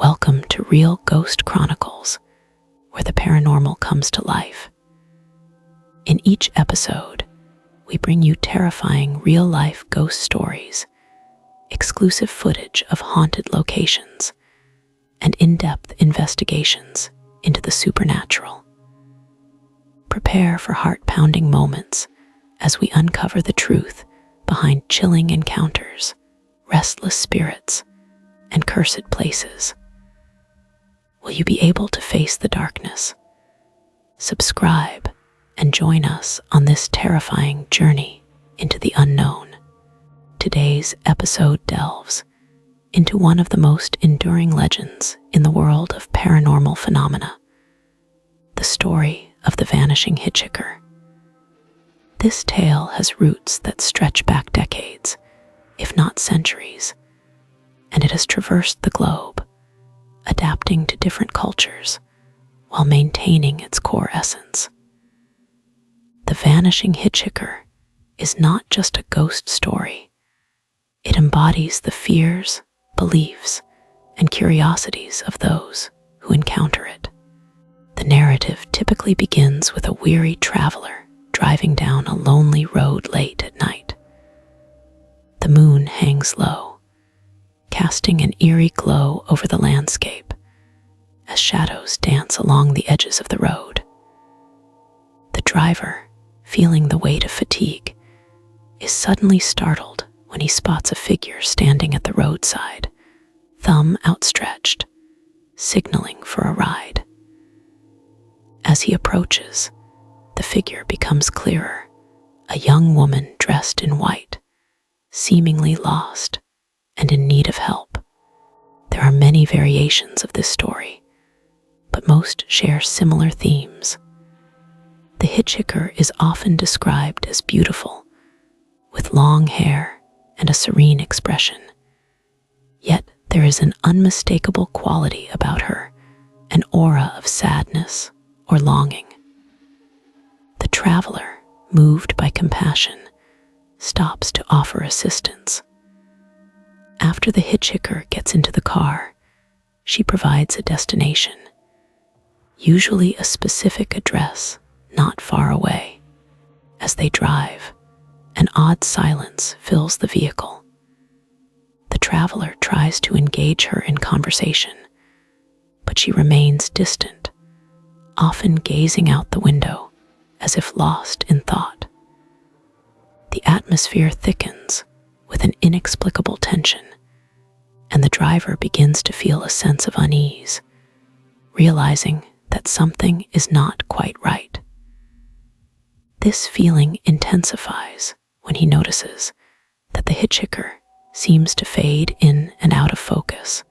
Welcome to Real Ghost Chronicles, where the paranormal comes to life. In each episode, we bring you terrifying real-life ghost stories, exclusive footage of haunted locations, and in-depth investigations into the supernatural. Prepare for heart-pounding moments as we uncover the truth behind chilling encounters, restless spirits, and cursed places. Will you be able to face the darkness? Subscribe and join us on this terrifying journey into the unknown. Today's episode delves into one of the most enduring legends in the world of paranormal phenomena, the story of the Vanishing Hitchhiker. This tale has roots that stretch back decades, if not centuries, and it has traversed the globe, adapting to different cultures while maintaining its core essence. The Vanishing Hitchhiker is not just a ghost story. It embodies the fears, beliefs, and curiosities of those who encounter it. The narrative typically begins with a weary traveler driving down a lonely road late at night. The moon hangs low, casting an eerie glow over the landscape as shadows dance along the edges of the road. The driver, feeling the weight of fatigue, is suddenly startled when he spots a figure standing at the roadside, thumb outstretched, signaling for a ride. As he approaches, the figure becomes clearer, a young woman dressed in white, seemingly lost and in need of help. There are many variations of this story, but most share similar themes. The hitchhiker is often described as beautiful, with long hair and a serene expression. Yet there is an unmistakable quality about her, an aura of sadness or longing. The traveler, moved by compassion, stops to offer assistance. After the hitchhiker gets into the car, she provides a destination, usually a specific address not far away. As they drive, an odd silence fills the vehicle. The traveler tries to engage her in conversation, but she remains distant, often gazing out the window as if lost in thought. The atmosphere thickens with an inexplicable tension, and the driver begins to feel a sense of unease, realizing that something is not quite right. This feeling intensifies when he notices that the hitchhiker seems to fade in and out of focus,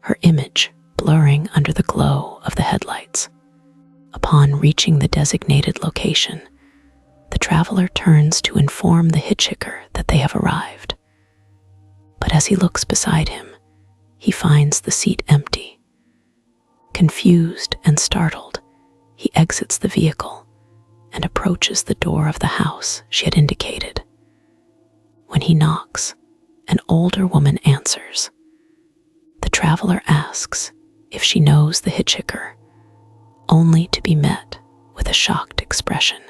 her image blurring under the glow of the headlights. Upon reaching the designated location, the traveler turns to inform the hitchhiker that they have arrived. But as he looks beside him, he finds the seat empty. Confused and startled, he exits the vehicle and approaches the door of the house she had indicated. When he knocks, an older woman answers. The traveler asks if she knows the hitchhiker, only to be met with a shocked expression.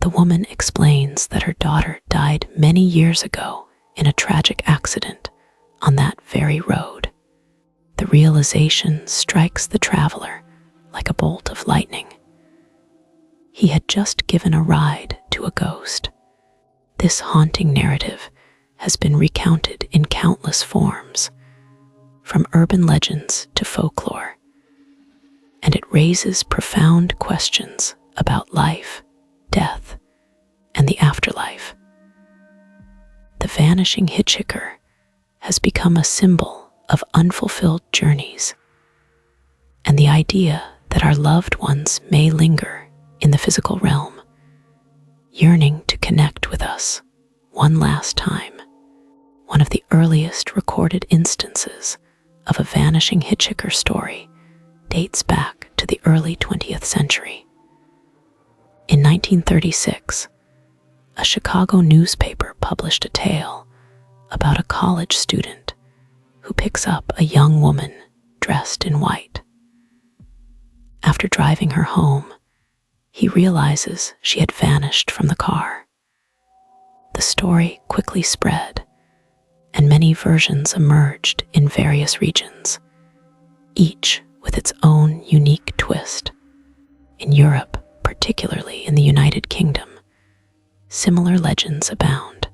The woman explains that her daughter died many years ago in a tragic accident on that very road. The realization strikes the traveler like a bolt of lightning. He had just given a ride to a ghost. This haunting narrative has been recounted in countless forms, from urban legends to folklore, and it raises profound questions about life, death, and the afterlife. The Vanishing Hitchhiker has become a symbol of unfulfilled journeys, and the idea that our loved ones may linger in the physical realm, yearning to connect with us one last time. One of the earliest recorded instances of a Vanishing Hitchhiker story dates back to the early 20th century. In 1936, a Chicago newspaper published a tale about a college student who picks up a young woman dressed in white. After driving her home, he realizes she had vanished from the car. The story quickly spread, and many versions emerged in various regions, each with its own unique twist. In Europe, particularly in the United Kingdom, similar legends abound.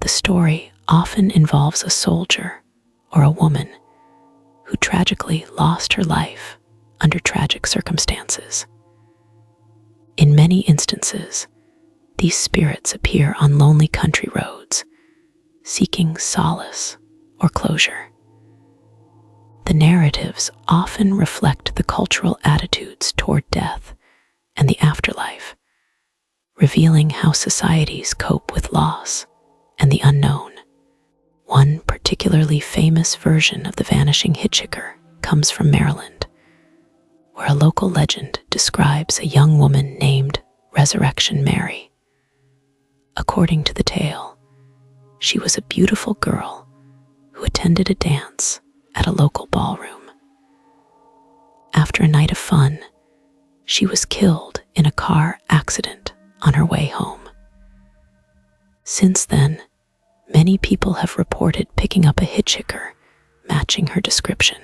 The story often involves a soldier or a woman who tragically lost her life under tragic circumstances. In many instances, these spirits appear on lonely country roads, seeking solace or closure. The narratives often reflect the cultural attitudes toward death and the afterlife, revealing how societies cope with loss and the unknown. One particularly famous version of the Vanishing Hitchhiker comes from Maryland, where a local legend describes a young woman named Resurrection Mary. According to the tale, she was a beautiful girl who attended a dance at a local ballroom. After a night of fun, she was killed in a car accident on her way home. Since then, many people have reported picking up a hitchhiker matching her description,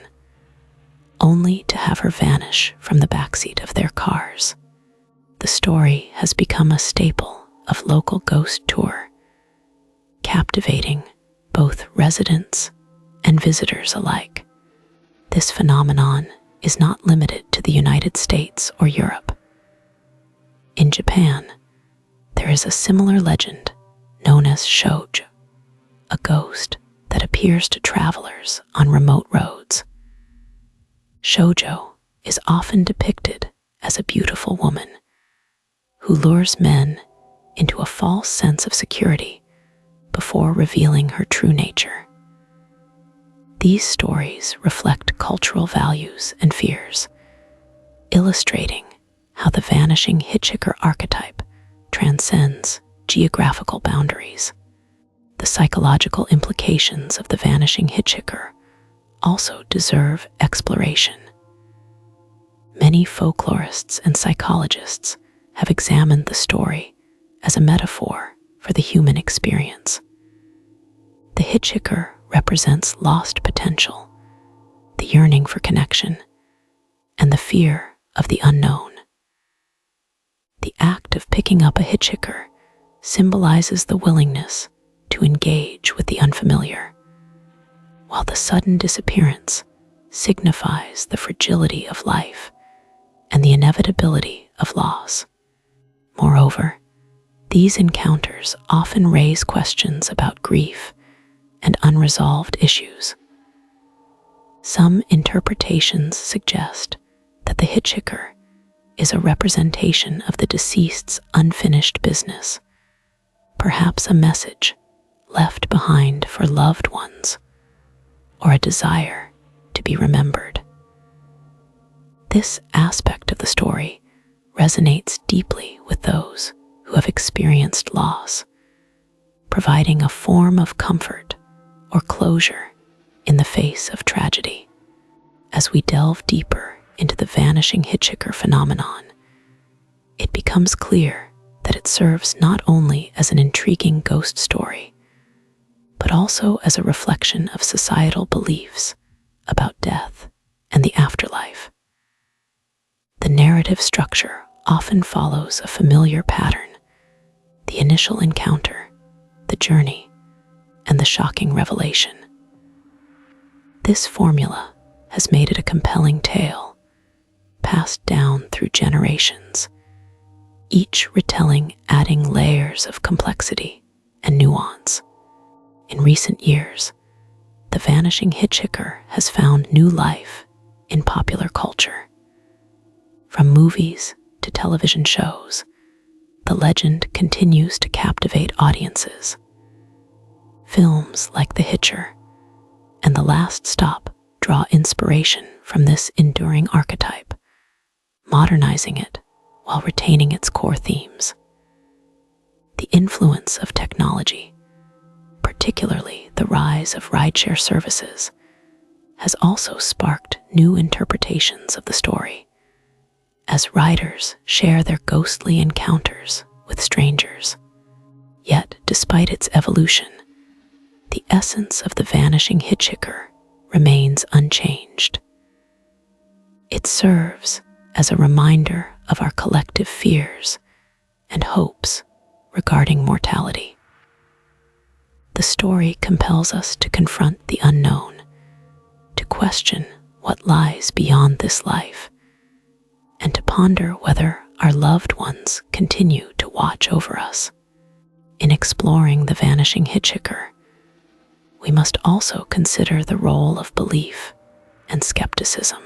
only to have her vanish from the backseat of their cars. The story has become a staple of local ghost tour, captivating both residents and visitors alike. This phenomenon is not limited to the United States or Europe. In Japan, there is a similar legend known as shoujo, a ghost that appears to travelers on remote roads. Shoujo is often depicted as a beautiful woman who lures men into a false sense of security before revealing her true nature. These stories reflect cultural values and fears, illustrating how the vanishing hitchhiker archetype transcends geographical boundaries. The psychological implications of the vanishing hitchhiker also deserve exploration. Many folklorists and psychologists have examined the story as a metaphor for the human experience. The hitchhiker represents lost potential, the yearning for connection, and the fear of the unknown. The act of picking up a hitchhiker symbolizes the willingness to engage with the unfamiliar, while the sudden disappearance signifies the fragility of life and the inevitability of loss. Moreover, these encounters often raise questions about grief and unresolved issues. Some interpretations suggest that the hitchhiker is a representation of the deceased's unfinished business, perhaps a message left behind for loved ones, or a desire to be remembered. This aspect of the story resonates deeply with those who have experienced loss, providing a form of comfort or closure in the face of tragedy. As we delve deeper into the vanishing hitchhiker phenomenon, it becomes clear that it serves not only as an intriguing ghost story, but also as a reflection of societal beliefs about death and the afterlife. The narrative structure often follows a familiar pattern: the initial encounter, the journey, and the shocking revelation. This formula has made it a compelling tale, passed down through generations, each retelling adding layers of complexity and nuance. In recent years, the Vanishing Hitchhiker has found new life in popular culture. From movies to television shows, the legend continues to captivate audiences. Films like The Hitcher and The Last Stop draw inspiration from this enduring archetype, modernizing it while retaining its core themes. The influence of technology, particularly the rise of rideshare services, has also sparked new interpretations of the story, as riders share their ghostly encounters with strangers. Yet, despite its evolution, the essence of the Vanishing Hitchhiker remains unchanged. It serves as a reminder of our collective fears and hopes regarding mortality. The story compels us to confront the unknown, to question what lies beyond this life, and to ponder whether our loved ones continue to watch over us. In exploring the Vanishing Hitchhiker, we must also consider the role of belief and skepticism.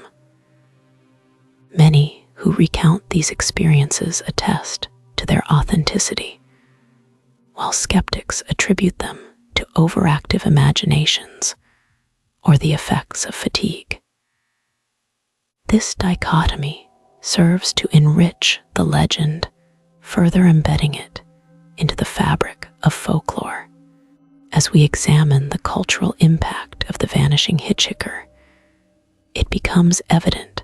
Many who recount these experiences attest to their authenticity, while skeptics attribute them to overactive imaginations or the effects of fatigue. This dichotomy serves to enrich the legend, further embedding it into the fabric of folklore. As we examine the cultural impact of the Vanishing Hitchhiker, it becomes evident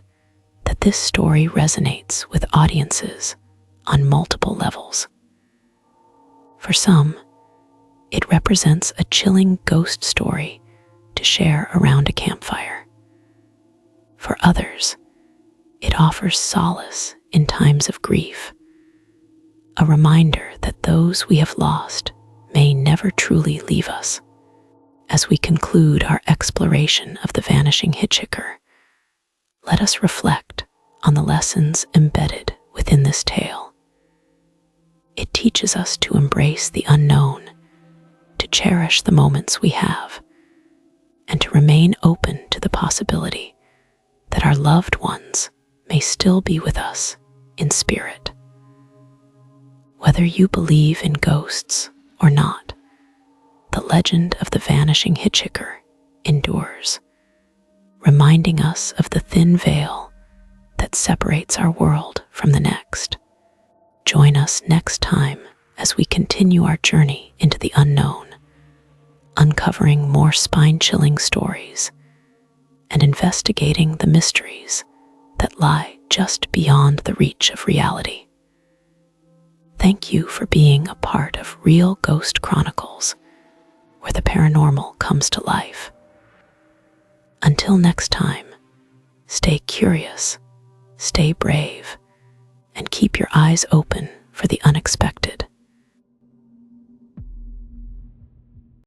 that this story resonates with audiences on multiple levels. For some, it represents a chilling ghost story to share around a campfire. For others, it offers solace in times of grief, a reminder that those we have lost may never truly leave us. As we conclude our exploration of the Vanishing Hitchhiker, let us reflect on the lessons embedded within this tale. It teaches us to embrace the unknown, to cherish the moments we have, and to remain open to the possibility that our loved ones may still be with us in spirit. Whether you believe in ghosts or not, the legend of the Vanishing Hitchhiker endures, reminding us of the thin veil that separates our world from the next. Join us next time as we continue our journey into the unknown, uncovering more spine-chilling stories and investigating the mysteries that lie just beyond the reach of reality. Thank you for being a part of Real Ghost Chronicles, where the paranormal comes to life. Until next time, stay curious, stay brave, and keep your eyes open for the unexpected.